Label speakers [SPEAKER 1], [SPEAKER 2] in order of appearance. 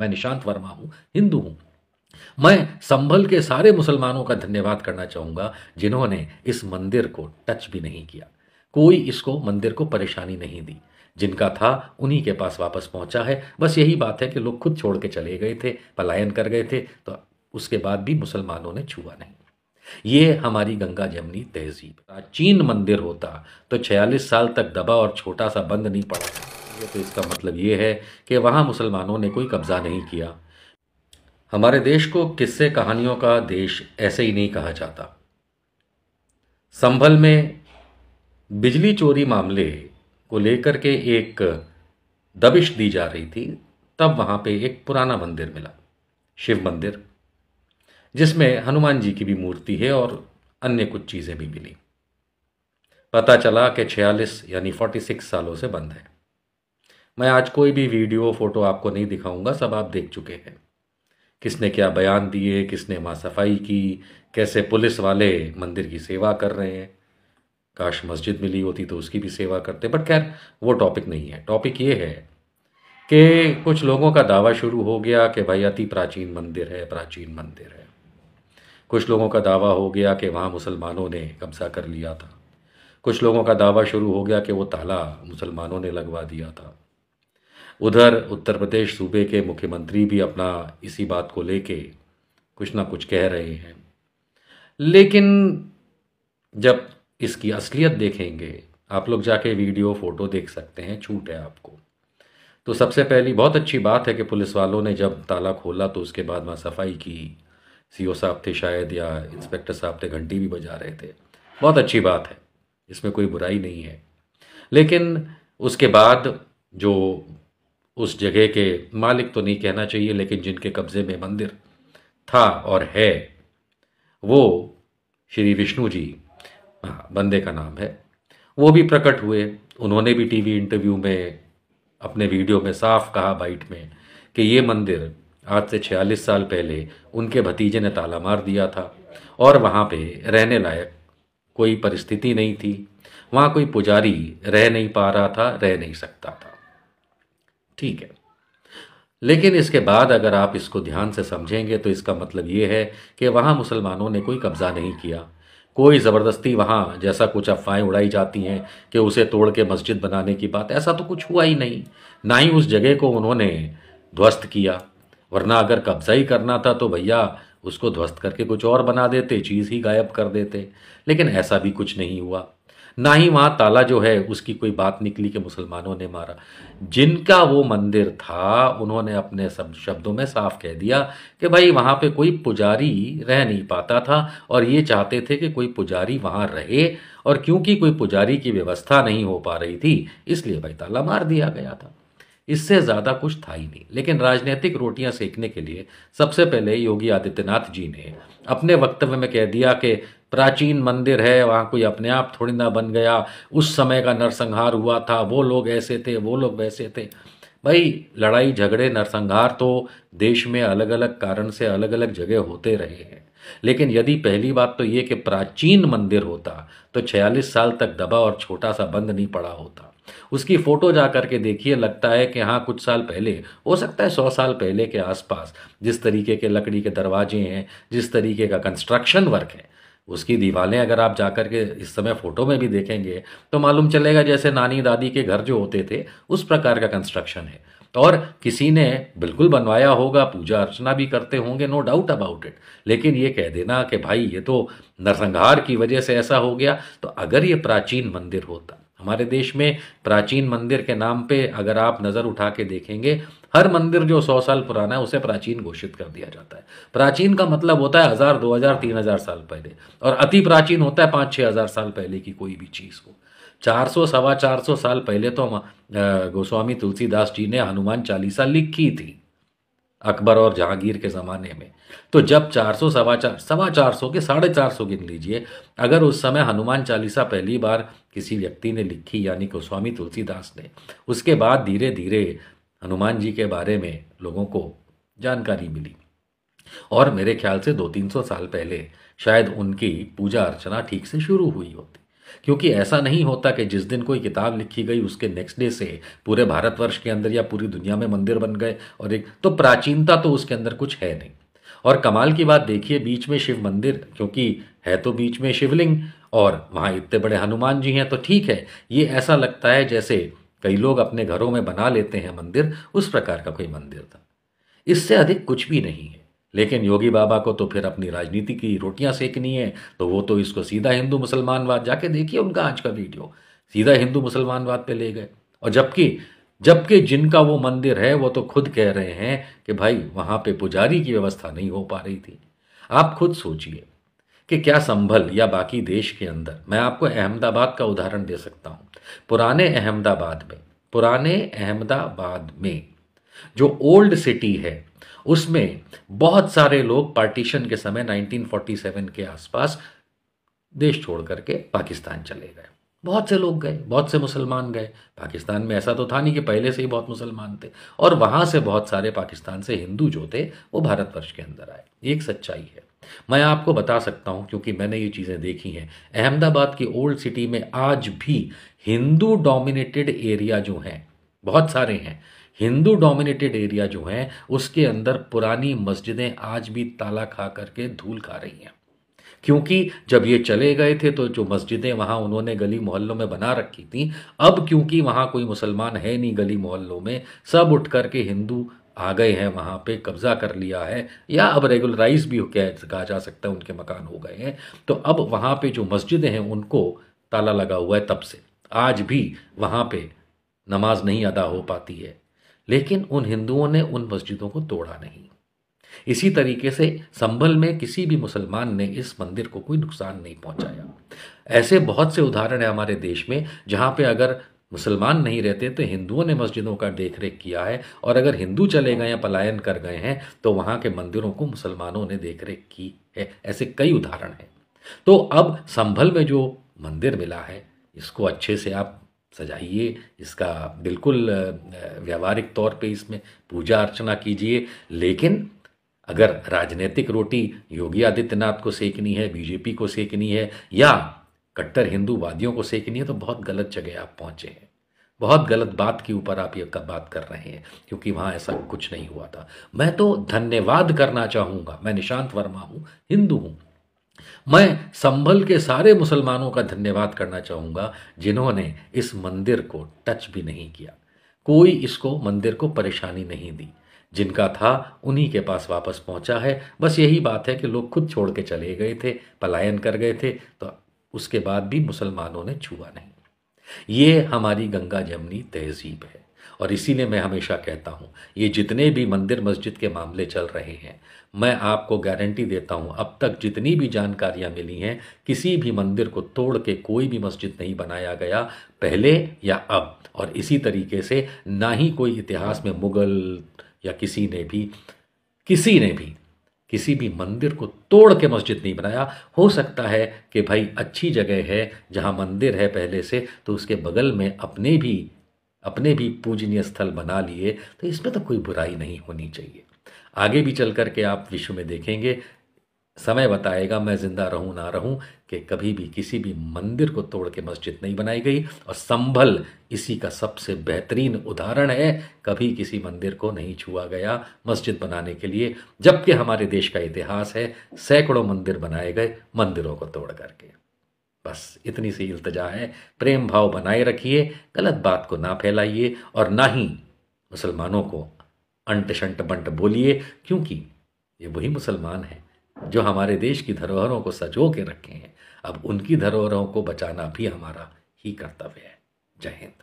[SPEAKER 1] मैं निशांत वर्मा हूँ, हिंदू हूँ। मैं संभल के सारे मुसलमानों का धन्यवाद करना चाहूँगा जिन्होंने इस मंदिर को टच भी नहीं किया। कोई इसको मंदिर को परेशानी नहीं दी। जिनका था उन्हीं के पास वापस पहुँचा है। बस यही बात है कि लोग खुद छोड़ के चले गए थे, पलायन कर गए थे, तो उसके बाद भी मुसलमानों ने छुआ नहीं। ये हमारी गंगा जमनी तहजीब। प्राचीन मंदिर होता तो 46 साल तक दबा और छोटा सा बंद नहीं पड़ा। ये तो इसका मतलब ये है कि वहाँ मुसलमानों ने कोई कब्जा नहीं किया। हमारे देश को किस्से कहानियों का देश ऐसे ही नहीं कहा जाता। संभल में बिजली चोरी मामले को लेकर के एक दबिश दी जा रही थी, तब वहाँ पे एक पुराना मंदिर मिला, शिव मंदिर, जिसमें हनुमान जी की भी मूर्ति है और अन्य कुछ चीज़ें भी मिली। पता चला कि 46 यानी 46 सालों से बंद है। मैं आज कोई भी वीडियो फोटो आपको नहीं दिखाऊंगा, सब आप देख चुके हैं। किसने क्या बयान दिए, किसने वहाँ सफाई की, कैसे पुलिस वाले मंदिर की सेवा कर रहे हैं। काश मस्जिद मिली होती तो उसकी भी सेवा करते, बट खैर वो टॉपिक नहीं है। टॉपिक ये है कि कुछ लोगों का दावा शुरू हो गया कि भाई अति प्राचीन मंदिर है, प्राचीन मंदिर है। कुछ लोगों का दावा हो गया कि वहाँ मुसलमानों ने कब्जा कर लिया था। कुछ लोगों का दावा शुरू हो गया कि वो ताला मुसलमानों ने लगवा दिया था। उधर उत्तर प्रदेश सूबे के मुख्यमंत्री भी अपना इसी बात को लेके कुछ ना कुछ कह रहे हैं। लेकिन जब इसकी असलियत देखेंगे, आप लोग जाके वीडियो फोटो देख सकते हैं, छूट है आपको। तो सबसे पहली बहुत अच्छी बात है कि पुलिस वालों ने जब ताला खोला तो उसके बाद वहाँ सफाई की। सीओ साहब थे शायद, या इंस्पेक्टर साहब थे, घंटी भी बजा रहे थे। बहुत अच्छी बात है, इसमें कोई बुराई नहीं है। लेकिन उसके बाद जो उस जगह के मालिक तो नहीं कहना चाहिए, लेकिन जिनके कब्जे में मंदिर था और है, वो श्री विष्णु जी, हाँ बंदे का नाम है, वो भी प्रकट हुए। उन्होंने भी टीवी इंटरव्यू में अपने वीडियो में साफ कहा बाइट में कि ये मंदिर आज से 46 साल पहले उनके भतीजे ने ताला मार दिया था और वहाँ पे रहने लायक कोई परिस्थिति नहीं थी। वहाँ कोई पुजारी रह नहीं पा रहा था, रह नहीं सकता था। ठीक है, लेकिन इसके बाद अगर आप इसको ध्यान से समझेंगे तो इसका मतलब ये है कि वहाँ मुसलमानों ने कोई कब्जा नहीं किया। कोई ज़बरदस्ती वहाँ जैसा कुछ अफवाहें उड़ाई जाती हैं कि उसे तोड़ के मस्जिद बनाने की बात, ऐसा तो कुछ हुआ ही नहीं। ना ही उस जगह को उन्होंने ध्वस्त किया। वरना अगर कब्जा ही करना था तो भैया उसको ध्वस्त करके कुछ और बना देते, चीज़ ही गायब कर देते। लेकिन ऐसा भी कुछ नहीं हुआ। ना ही वहाँ ताला जो है उसकी कोई बात निकली कि मुसलमानों ने मारा। जिनका वो मंदिर था उन्होंने अपने सब शब्दों में साफ कह दिया कि भाई वहाँ पे कोई पुजारी रह नहीं पाता था और ये चाहते थे कि कोई पुजारी वहाँ रहे, और क्योंकि कोई पुजारी की व्यवस्था नहीं हो पा रही थी इसलिए भाई ताला मार दिया गया था। इससे ज़्यादा कुछ था ही नहीं। लेकिन राजनीतिक रोटियां सेकने के लिए सबसे पहले योगी आदित्यनाथ जी ने अपने वक्तव्य में कह दिया कि प्राचीन मंदिर है, वहाँ कोई अपने आप थोड़ी ना बन गया, उस समय का नरसंहार हुआ था, वो लोग ऐसे थे, वो लोग वैसे थे। भाई लड़ाई झगड़े नरसंहार तो देश में अलग अलग कारण से अलग अलग जगह होते रहे हैं। लेकिन यदि पहली बात तो ये कि प्राचीन मंदिर होता तो 46 साल तक दबा और छोटा सा बंद नहीं पड़ा होता। उसकी फोटो जा करके देखिए, लगता है कि हाँ कुछ साल पहले, हो सकता है 100 साल पहले के आसपास, जिस तरीके के लकड़ी के दरवाजे हैं, जिस तरीके का कंस्ट्रक्शन वर्क है, उसकी दीवारें अगर आप जाकर के इस समय फोटो में भी देखेंगे तो मालूम चलेगा जैसे नानी दादी के घर जो होते थे उस प्रकार का कंस्ट्रक्शन है। और किसी ने बिल्कुल बनवाया होगा, पूजा अर्चना भी करते होंगे, नो डाउट अबाउट इट। लेकिन ये कह देना कि भाई ये तो नरसंहार की वजह से ऐसा हो गया, तो अगर ये प्राचीन मंदिर होता, हमारे देश में प्राचीन मंदिर के नाम पे अगर आप नज़र उठा के देखेंगे, हर मंदिर जो 100 साल पुराना है उसे प्राचीन घोषित कर दिया जाता है। प्राचीन का मतलब होता है 1000, 2000, 3000 साल पहले, और अति प्राचीन होता है 5-6 हजार साल पहले की कोई भी चीज़ को। 400, 450 साल पहले तो गोस्वामी तुलसीदास जी ने हनुमान चालीसा लिखी थी अकबर और जहांगीर के ज़माने में। तो जब 400, सवा चार सौ के 450 गिन लीजिए, अगर उस समय हनुमान चालीसा पहली बार किसी व्यक्ति ने लिखी यानी गोस्वामी तुलसीदास ने, उसके बाद धीरे धीरे हनुमान जी के बारे में लोगों को जानकारी मिली, और मेरे ख्याल से 200-300 साल पहले शायद उनकी पूजा अर्चना ठीक से शुरू हुई होती। क्योंकि ऐसा नहीं होता कि जिस दिन कोई किताब लिखी गई उसके नेक्स्ट डे से पूरे भारतवर्ष के अंदर या पूरी दुनिया में मंदिर बन गए। और एक तो प्राचीनता तो उसके अंदर कुछ है नहीं। और कमाल की बात देखिए, बीच में शिव मंदिर, क्योंकि है तो बीच में शिवलिंग, और वहाँ इतने बड़े हनुमान जी हैं, तो ठीक है, ये ऐसा लगता है जैसे कई लोग अपने घरों में बना लेते हैं मंदिर, उस प्रकार का कोई मंदिर था। इससे अधिक कुछ भी नहीं है। लेकिन योगी बाबा को तो फिर अपनी राजनीति की रोटियां सेकनी है, तो वो तो इसको सीधा हिंदू मुसलमानवाद, जाके देखिए उनका आज का वीडियो, सीधा हिंदू मुसलमानवाद पे ले गए। और जबकि जबकि जिनका वो मंदिर है वो तो खुद कह रहे हैं कि भाई वहां पे पुजारी की व्यवस्था नहीं हो पा रही थी। आप खुद सोचिए कि क्या संभल या बाकी देश के अंदर, मैं आपको अहमदाबाद का उदाहरण दे सकता हूं। पुराने अहमदाबाद में जो ओल्ड सिटी है, उसमें बहुत सारे लोग पार्टीशन के समय 1947 के आसपास देश छोड़ करके पाकिस्तान चले गए। बहुत से लोग गए, बहुत से मुसलमान गए। पाकिस्तान में ऐसा तो था नहीं कि पहले से ही बहुत मुसलमान थे, और वहां से बहुत सारे पाकिस्तान से हिंदू जो थे वो भारतवर्ष के अंदर आए। ये एक सच्चाई है, मैं आपको बता सकता हूं क्योंकि मैंने ये चीज़ें देखी हैं। अहमदाबाद की ओल्ड सिटी में आज भी हिंदू डोमिनेटेड एरिया जो हैं, बहुत सारे हैं, हिंदू डोमिनेटेड एरिया जो हैं, उसके अंदर पुरानी मस्जिदें आज भी ताला खा करके धूल खा रही हैं। क्योंकि जब ये चले गए थे तो जो मस्जिदें वहाँ उन्होंने गली मोहल्लों में बना रखी थी, अब क्योंकि वहाँ कोई मुसलमान है नहीं गली मोहल्लों में, सब उठ करके हिंदू आ गए हैं, वहाँ पे कब्जा कर लिया है, या अब रेगुलराइज भी कहा जा सकता है, उनके मकान हो गए हैं। तो अब वहाँ पे जो मस्जिदें हैं उनको ताला लगा हुआ है, तब से आज भी वहाँ पे नमाज नहीं अदा हो पाती है। लेकिन उन हिंदुओं ने उन मस्जिदों को तोड़ा नहीं। इसी तरीके से संभल में किसी भी मुसलमान ने इस मंदिर को कोई नुकसान नहीं पहुंचाया। ऐसे बहुत से उदाहरण है हमारे देश में जहां पे अगर मुसलमान नहीं रहते तो हिंदुओं ने मस्जिदों का देखरेख किया है, और अगर हिंदू चले गए या पलायन कर गए हैं तो वहां के मंदिरों को मुसलमानों ने देखरेख की है। ऐसे कई उदाहरण हैं। तो अब संभल में जो मंदिर मिला है, इसको अच्छे से आप सजाइए, इसका बिल्कुल व्यावहारिक तौर पे इसमें पूजा अर्चना कीजिए। लेकिन अगर राजनीतिक रोटी योगी आदित्यनाथ को सेकनी है, बीजेपी को सेकनी है, या कट्टर हिंदूवादियों को सेकनी है, तो बहुत गलत जगह आप पहुंचे हैं। बहुत गलत बात के ऊपर आप ये बात कर रहे हैं, क्योंकि वहां ऐसा कुछ नहीं हुआ था। मैं तो धन्यवाद करना चाहूंगा, मैं निशांत वर्मा हूं, हिंदू हूं, मैं संभल के सारे मुसलमानों का धन्यवाद करना चाहूंगा जिन्होंने इस मंदिर को टच भी नहीं किया। कोई इसको मंदिर को परेशानी नहीं दी। जिनका था उन्हीं के पास वापस पहुंचा है। बस यही बात है कि लोग खुद छोड़ के चले गए थे, पलायन कर गए थे, तो उसके बाद भी मुसलमानों ने छुआ नहीं। ये हमारी गंगा जमनी तहजीब है। और इसीलिए मैं हमेशा कहता हूँ, ये जितने भी मंदिर मस्जिद के मामले चल रहे हैं, मैं आपको गारंटी देता हूँ, अब तक जितनी भी जानकारियाँ मिली हैं, किसी भी मंदिर को तोड़ के कोई भी मस्जिद नहीं बनाया गया, पहले या अब। और इसी तरीके से ना ही कोई इतिहास में मुगल या किसी ने भी किसी भी मंदिर को तोड़ के मस्जिद नहीं बनाया। हो सकता है कि भाई अच्छी जगह है जहाँ मंदिर है पहले से, तो उसके बगल में अपने भी पूजनीय स्थल बना लिए, तो इसमें तो कोई बुराई नहीं होनी चाहिए। आगे भी चल कर के आप विश्व में देखेंगे, समय बताएगा, मैं जिंदा रहूं ना रहूं, कि कभी भी किसी भी मंदिर को तोड़ के मस्जिद नहीं बनाई गई। और संभल इसी का सबसे बेहतरीन उदाहरण है, कभी किसी मंदिर को नहीं छुआ गया मस्जिद बनाने के लिए, जबकि हमारे देश का इतिहास है सैकड़ों मंदिर बनाए गए मंदिरों को तोड़ करके। बस इतनी सी इल्तिजा है, प्रेम भाव बनाए रखिए, गलत बात को ना फैलाइए, और ना ही मुसलमानों को अंट शंट बंट बोलिए, क्योंकि ये वही मुसलमान हैं जो हमारे देश की धरोहरों को सजो के रखे हैं। अब उनकी धरोहरों को बचाना भी हमारा ही कर्तव्य है। जय हिंद।